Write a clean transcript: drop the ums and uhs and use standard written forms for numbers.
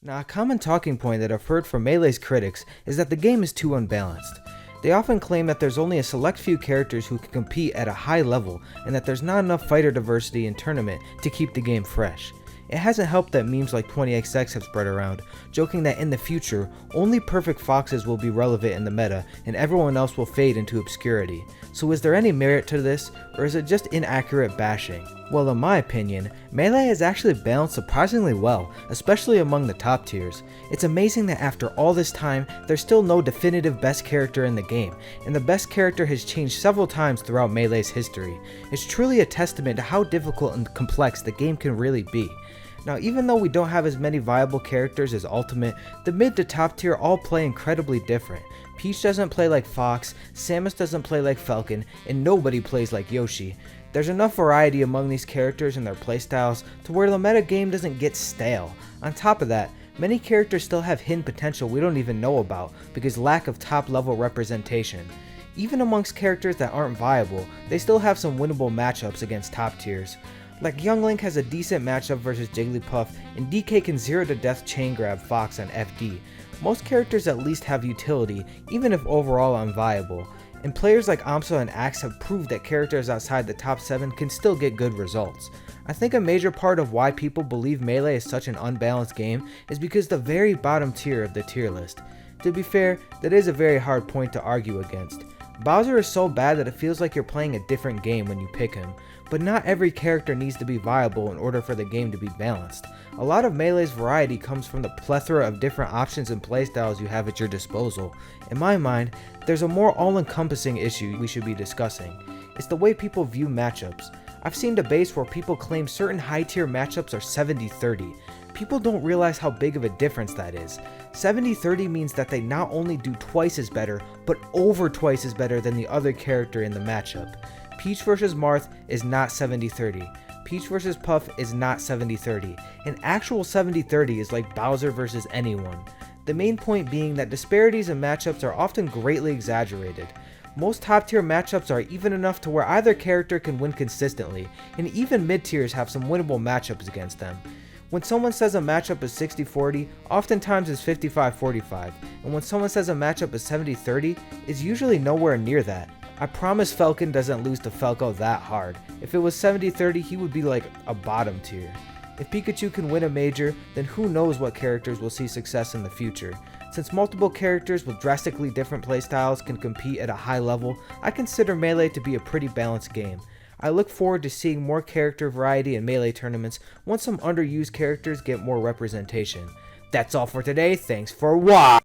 Now, a common talking point that I've heard from Melee's critics is that the game is too unbalanced. They often claim that there's only a select few characters who can compete at a high level and that there's not enough fighter diversity in tournament to keep the game fresh. It hasn't helped that memes like 20XX have spread around, joking that in the future, only perfect foxes will be relevant in the meta and everyone else will fade into obscurity. So is there any merit to this, or is it just inaccurate bashing? Well, in my opinion, Melee is actually balanced surprisingly well, especially among the top tiers. It's amazing that after all this time, there's still no definitive best character in the game, and the best character has changed several times throughout Melee's history. It's truly a testament to how difficult and complex the game can really be. Now, even though we don't have as many viable characters as Ultimate, the mid to top tier all play incredibly different. Peach doesn't play like Fox, Samus doesn't play like Falcon, and nobody plays like Yoshi. There's enough variety among these characters and their playstyles to where the meta game doesn't get stale. On top of that, many characters still have hidden potential we don't even know about because lack of top level representation. Even amongst characters that aren't viable, they still have some winnable matchups against top tiers. Like Young Link has a decent matchup versus Jigglypuff, and DK can 0 to death chain grab Fox on FD. Most characters at least have utility, even if overall unviable. And players like Amsa and Axe have proved that characters outside the top 7 can still get good results. I think a major part of why people believe Melee is such an unbalanced game is because the very bottom tier of the tier list. To be fair, that is a very hard point to argue against. Bowser is so bad that it feels like you're playing a different game when you pick him, but not every character needs to be viable in order for the game to be balanced. A lot of Melee's variety comes from the plethora of different options and playstyles you have at your disposal. In my mind, there's a more all-encompassing issue we should be discussing. It's the way people view matchups. I've seen debates where people claim certain high-tier matchups are 70-30. People don't realize how big of a difference that is. 70-30 means that they not only do twice as better, but over twice as better than the other character in the matchup. Peach vs Marth is not 70-30. Peach vs Puff is not 70-30. An actual 70-30 is like Bowser versus anyone. The main point being that disparities in matchups are often greatly exaggerated. Most top tier matchups are even enough to where either character can win consistently, and even mid tiers have some winnable matchups against them. When someone says a matchup is 60-40, oftentimes it's 55-45, and when someone says a matchup is 70-30, it's usually nowhere near that. I promise Falcon doesn't lose to Falco that hard. If it was 70-30, he would be like a bottom tier. If Pikachu can win a major, then who knows what characters will see success in the future. Since multiple characters with drastically different playstyles can compete at a high level, I consider Melee to be a pretty balanced game. I look forward to seeing more character variety in Melee tournaments once some underused characters get more representation. That's all for today, thanks for watching!